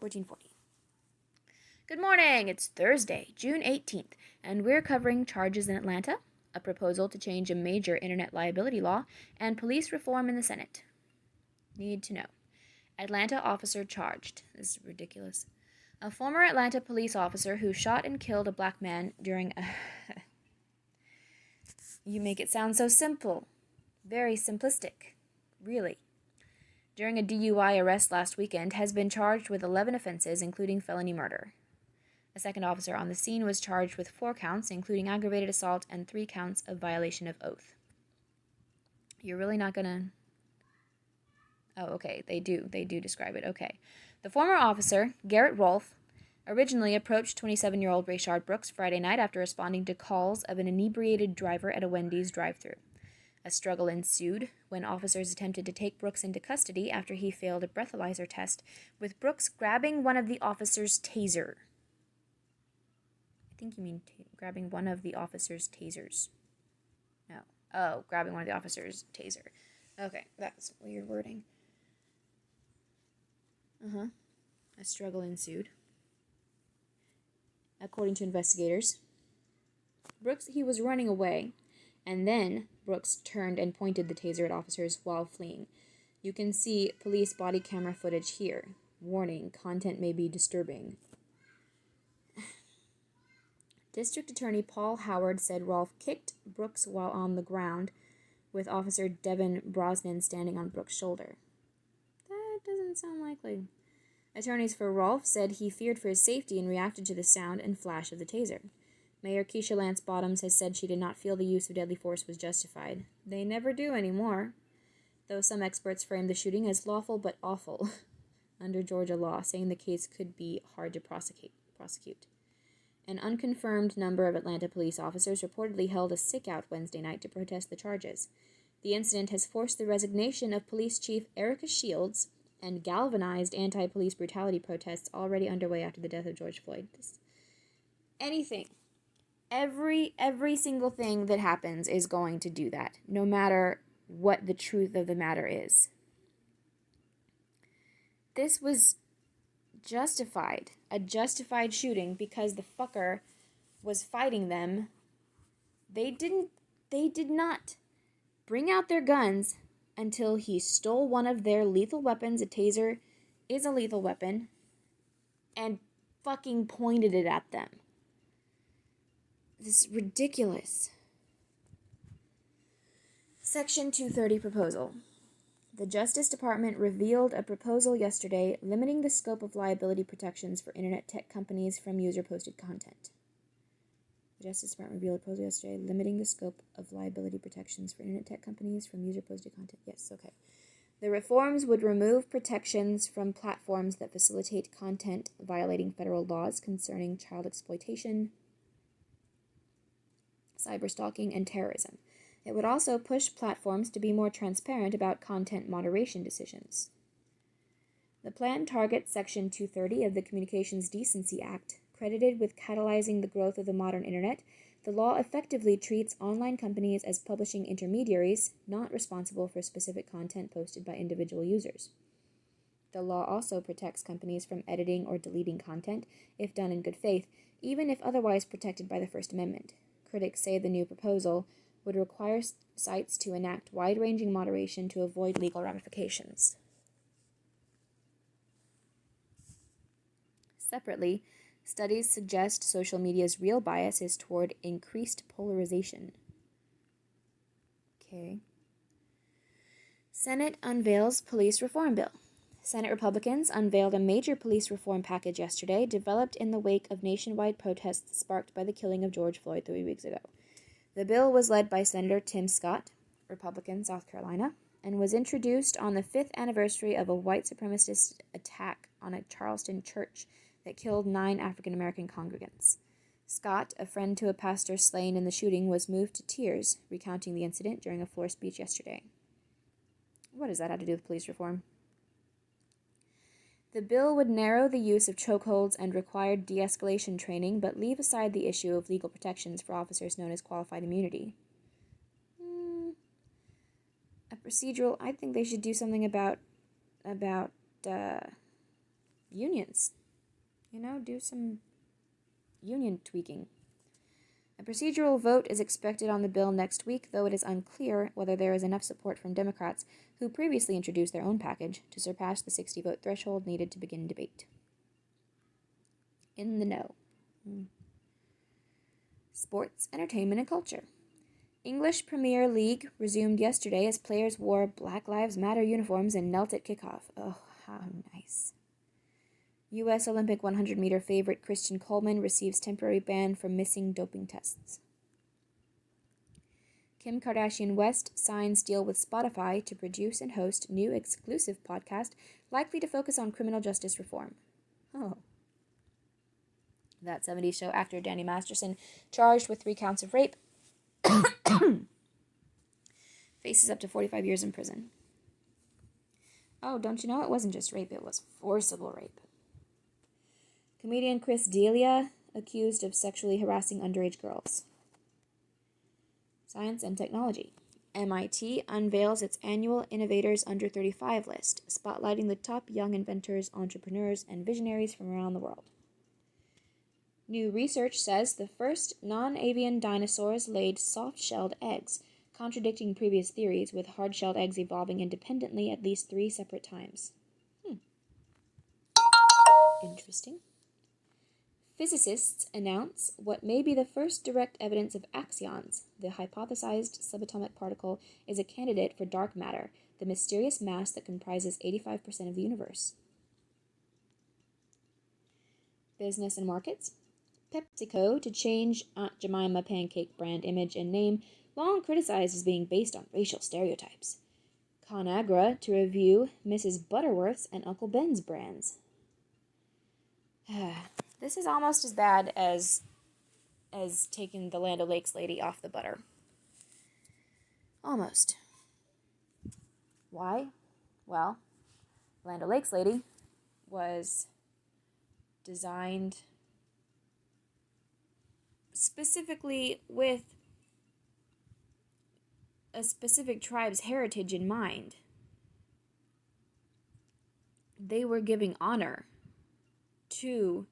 1440. Good morning. It's Thursday, June 18th, and we're covering charges in Atlanta, a proposal to change a major internet liability law, and police reform in the Senate. Need to know. Atlanta officer charged. This is ridiculous. A former Atlanta police officer who shot and killed a black man during a... You make it sound so simple. Very simplistic. Really. During a DUI arrest last weekend, has been charged with 11 offenses, including felony murder. A second officer on the scene was charged with 4 counts, including aggravated assault and 3 counts of violation of oath. You're really not gonna... Oh, okay, they do describe it, okay. The former officer, Garrett Rolfe, originally approached 27-year-old Rayshard Brooks Friday night after responding to calls of an inebriated driver at a Wendy's drive-thru. A struggle ensued when officers attempted to take Brooks into custody after he failed a breathalyzer test, with Brooks grabbing one of the officer's taser. I think you mean grabbing one of the officer's tasers. No. Oh, grabbing one of the officer's taser. Okay, that's weird wording. A struggle ensued. According to investigators, he was running away, and then Brooks turned and pointed the taser at officers while fleeing. You can see police body camera footage here. Warning, content may be disturbing. District Attorney Paul Howard said Rolfe kicked Brooks while on the ground, with Officer Devin Brosnan standing on Brooks' shoulder. That doesn't sound likely. Attorneys for Rolfe said he feared for his safety and reacted to the sound and flash of the taser. Mayor Keisha Lance Bottoms has said she did not feel the use of deadly force was justified. They never do anymore, though some experts frame the shooting as lawful but awful under Georgia law, saying the case could be hard to prosecute. An unconfirmed number of Atlanta police officers reportedly held a sick-out Wednesday night to protest the charges. The incident has forced the resignation of Police Chief Erica Shields and galvanized anti-police brutality protests already underway after the death of George Floyd. Every single thing that happens is going to do that, no matter what the truth of the matter is. This was justified, a justified shooting because the fucker was fighting them. They did not bring out their guns until he stole one of their lethal weapons. A taser is a lethal weapon, and fucking pointed it at them. This is ridiculous. Section 230 proposal. The Justice Department revealed a proposal yesterday limiting the scope of liability protections for internet tech companies from user-posted content. The Justice Department revealed a proposal yesterday limiting the scope of liability protections for internet tech companies from user-posted content. Yes, okay. The reforms would remove protections from platforms that facilitate content violating federal laws concerning child exploitation, cyberstalking, and terrorism. It would also push platforms to be more transparent about content moderation decisions. The plan targets Section 230 of the Communications Decency Act. Credited with catalyzing the growth of the modern internet, the law effectively treats online companies as publishing intermediaries, not responsible for specific content posted by individual users. The law also protects companies from editing or deleting content, if done in good faith, even if otherwise protected by the First Amendment. Critics say the new proposal would require sites to enact wide-ranging moderation to avoid legal ramifications. Separately, studies suggest social media's real bias is toward increased polarization. Okay. Senate unveils police reform bill. Senate Republicans unveiled a major police reform package yesterday, developed in the wake of nationwide protests sparked by the killing of George Floyd 3 weeks ago. The bill was led by Senator Tim Scott, Republican, South Carolina, and was introduced on the 5th anniversary of a white supremacist attack on a Charleston church that killed 9 African-American congregants. Scott, a friend to a pastor slain in the shooting, was moved to tears, recounting the incident during a floor speech yesterday. What does that have to do with police reform? The bill would narrow the use of chokeholds and required de-escalation training, but leave aside the issue of legal protections for officers known as qualified immunity. A procedural... I think they should do something about unions. Do some union tweaking. A procedural vote is expected on the bill next week, though it is unclear whether there is enough support from Democrats, who previously introduced their own package, to surpass the 60-vote threshold needed to begin debate. In the know. Sports, entertainment, and culture. English Premier League resumed yesterday as players wore Black Lives Matter uniforms and knelt at kickoff. Oh, how nice. U.S. Olympic 100-meter favorite Christian Coleman receives temporary ban for missing doping tests. Kim Kardashian West signs deal with Spotify to produce and host new exclusive podcast likely to focus on criminal justice reform. Oh. That 70s show actor Danny Masterson, charged with 3 counts of rape, faces up to 45 years in prison. Oh, don't you know, it wasn't just rape, it was forcible rape. Comedian Chris D'Elia accused of sexually harassing underage girls. Science and technology. MIT unveils its annual Innovators Under 35 list, spotlighting the top young inventors, entrepreneurs, and visionaries from around the world. New research says the first non-avian dinosaurs laid soft-shelled eggs, contradicting previous theories, with hard-shelled eggs evolving independently at least 3 separate times. Interesting. Physicists announce what may be the first direct evidence of axions. The hypothesized subatomic particle is a candidate for dark matter, the mysterious mass that comprises 85% of the universe. Business and markets. PepsiCo to change Aunt Jemima pancake brand image and name, long criticized as being based on racial stereotypes. ConAgra to review Mrs. Butterworth's and Uncle Ben's brands. This is almost as bad as taking the Land O'Lakes lady off the butter. Almost. Why? Well, Land O'Lakes lady was designed specifically with a specific tribe's heritage in mind. They were giving honor to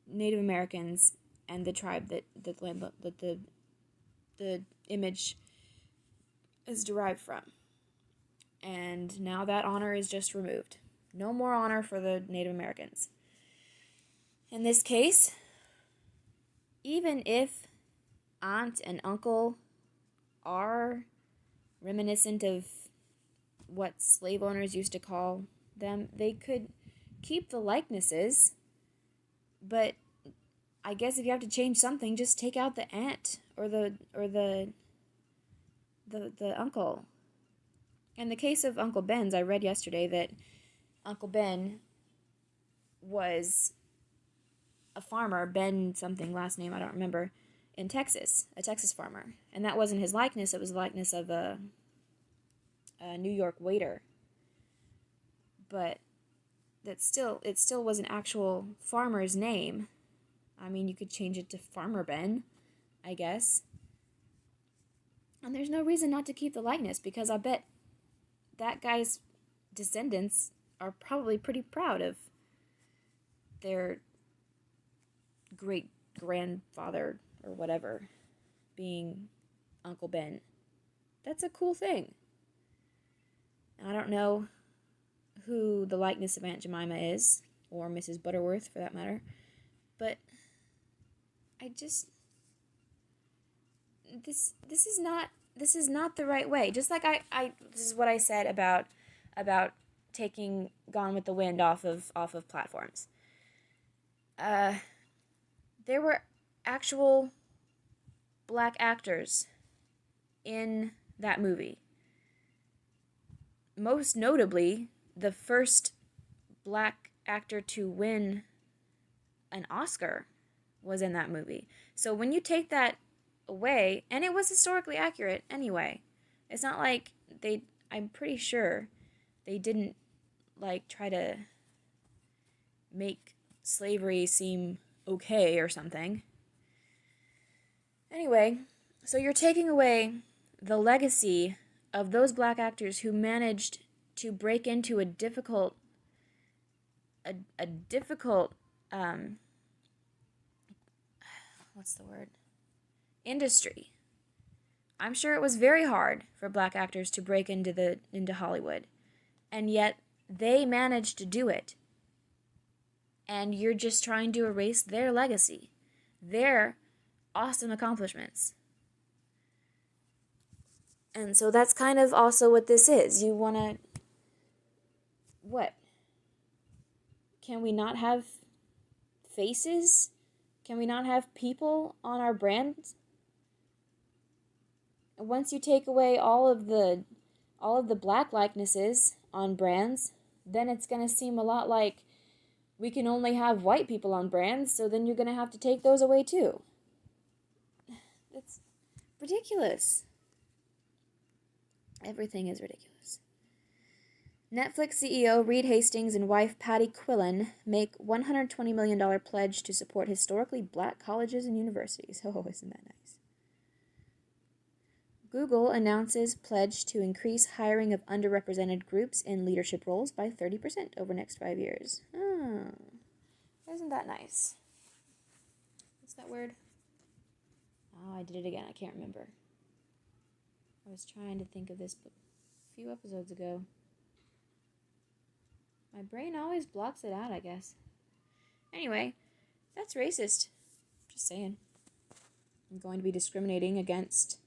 Native Americans and the tribe that the image is derived from. And now that honor is just removed. No more honor for the Native Americans. In this case, even if aunt and uncle are reminiscent of what slave owners used to call them, they could keep the likenesses, but I guess if you have to change something, just take out the aunt or the uncle. In the case of Uncle Ben's, I read yesterday that Uncle Ben was a farmer, Ben something, last name I don't remember, in Texas, a Texas farmer. And that wasn't his likeness, it was the likeness of a New York waiter. But it still was an actual farmer's name. I mean, you could change it to Farmer Ben, I guess. And there's no reason not to keep the likeness, because I bet that guy's descendants are probably pretty proud of their great-grandfather or whatever being Uncle Ben. That's a cool thing. And I don't know who the likeness of Aunt Jemima is, or Mrs. Butterworth for that matter, but this is not the right way. Just like I this is what I said about taking Gone with the Wind off of platforms. There were actual black actors in that movie. Most notably, the first black actor to win an Oscar was in that movie. So when you take that away, and it was historically accurate anyway, it's not like I'm pretty sure they didn't try to make slavery seem okay or something. Anyway, so you're taking away the legacy of those black actors who managed to break into a difficult a difficult what's the word? Industry. I'm sure it was very hard for black actors to break into Hollywood. And yet they managed to do it. And you're just trying to erase their legacy, their awesome accomplishments. And so that's kind of also what this is. You want to... What? Can we not have faces? Can we not have people on our brands? Once you take away all of the black likenesses on brands, then it's going to seem a lot like we can only have white people on brands, so then you're going to have to take those away too. It's ridiculous. Everything is ridiculous. Netflix CEO Reed Hastings and wife Patty Quillen make $120 million pledge to support historically black colleges and universities. Oh, isn't that nice? Google announces pledge to increase hiring of underrepresented groups in leadership roles by 30% over next 5 years. Oh, isn't that nice? What's that word? Oh, I did it again. I can't remember. I was trying to think of this a few episodes ago. My brain always blocks it out, I guess. Anyway, that's racist. Just saying. I'm going to be discriminating against,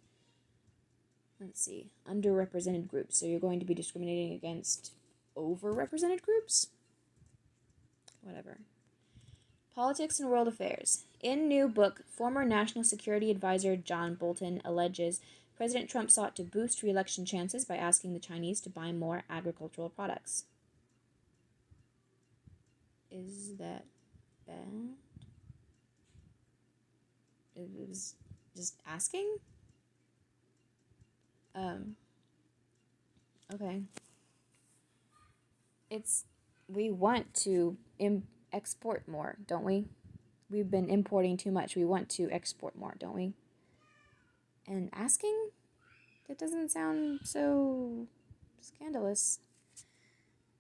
let's see, underrepresented groups. So you're going to be discriminating against overrepresented groups? Whatever. Politics and world affairs. In new book, former National Security Advisor John Bolton alleges President Trump sought to boost re-election chances by asking the Chinese to buy more agricultural products. Is that bad? It was just asking? Okay. We want to export more, don't we? We've been importing too much. We want to export more, don't we? And asking? That doesn't sound so scandalous.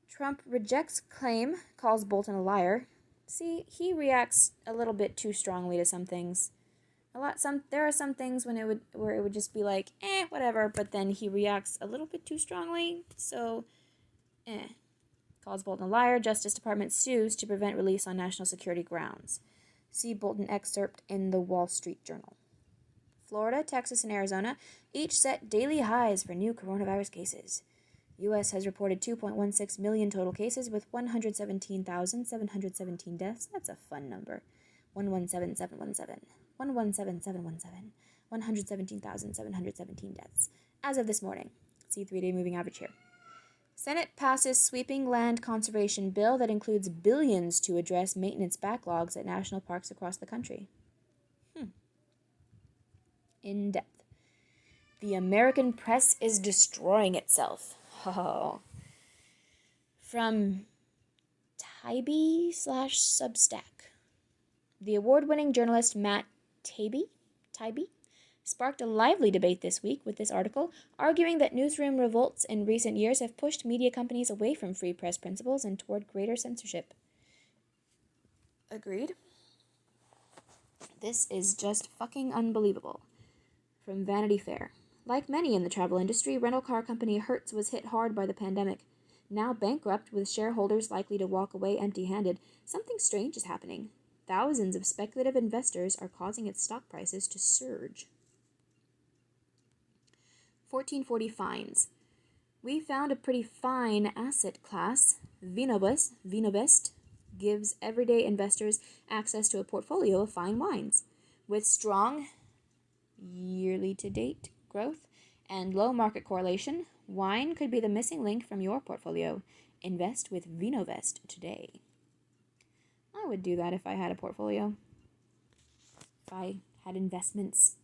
Trump rejects claim, calls Bolton a liar. See, he reacts a little bit too strongly to some things. There are some things where it would just be like, whatever, but then he reacts a little bit too strongly, so, Calls Bolton a liar. Justice Department sues to prevent release on national security grounds. See Bolton excerpt in the Wall Street Journal. Florida, Texas, and Arizona each set daily highs for new coronavirus cases. U.S. has reported 2.16 million total cases with 117,717 deaths. That's a fun number. 117717. 117717. 117,717 deaths. As of this morning. See 3-day moving average here. Senate passes sweeping land conservation bill that includes billions to address maintenance backlogs at national parks across the country. In depth. The American press is destroying itself. Oh. From Tybee/Substack. The award-winning journalist Matt Taibbi sparked a lively debate this week with this article, arguing that newsroom revolts in recent years have pushed media companies away from free press principles and toward greater censorship. Agreed. This is just fucking unbelievable. From Vanity Fair. Like many in the travel industry, rental car company Hertz was hit hard by the pandemic. Now bankrupt with shareholders likely to walk away empty-handed, something strange is happening. Thousands of speculative investors are causing its stock prices to surge. 1440 fines. We found a pretty fine asset class. Vinovest gives everyday investors access to a portfolio of fine wines. With strong yearly-to-date growth and low market correlation, wine could be the missing link from your portfolio. Invest with Vinovest today. I would do that if I had a portfolio. If I had investments.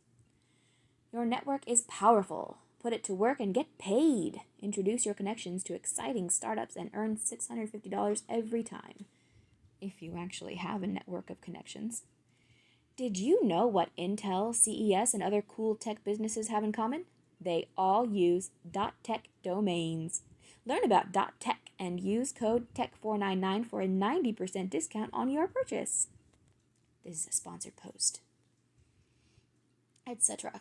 Your network is powerful. Put it to work and get paid. Introduce your connections to exciting startups and earn $650 every time. If you actually have a network of connections. Did you know what Intel, CES, and other cool tech businesses have in common? They all use .tech domains. Learn about .tech and use code TECH499 for a 90% discount on your purchase. This is a sponsored post. Etc.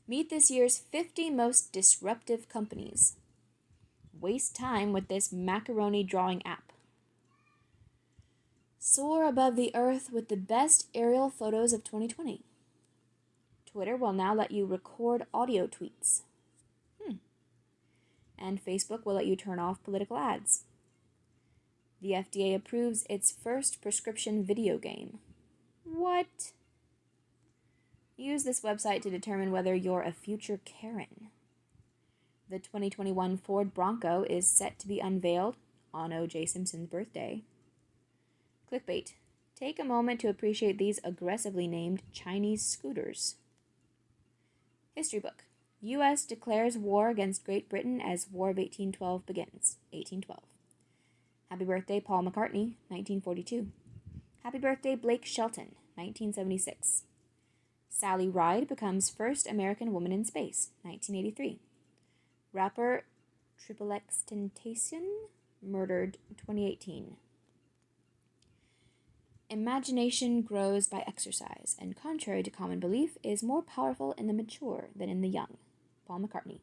Meet this year's 50 most disruptive companies. Waste time with this macaroni drawing app. Soar above the earth with the best aerial photos of 2020. Twitter will now let you record audio tweets. And Facebook will let you turn off political ads. The FDA approves its first prescription video game. What? Use this website to determine whether you're a future Karen. The 2021 Ford Bronco is set to be unveiled on O.J. Simpson's birthday. Clickbait. Take a moment to appreciate these aggressively named Chinese scooters. History book. U.S. declares war against Great Britain as War of 1812 begins. 1812. Happy birthday, Paul McCartney, 1942. Happy birthday, Blake Shelton, 1976. Sally Ride becomes first American woman in space, 1983. Rapper XXXTentacion murdered, 2018. Imagination grows by exercise, and contrary to common belief, is more powerful in the mature than in the young. Paul McCartney.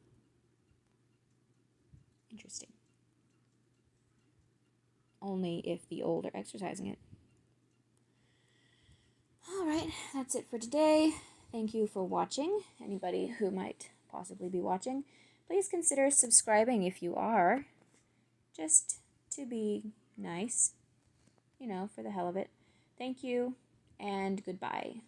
Interesting. Only if the old are exercising it. Alright, that's it for today. Thank you for watching. Anybody who might possibly be watching, please consider subscribing if you are. Just to be nice. For the hell of it. Thank you, and goodbye.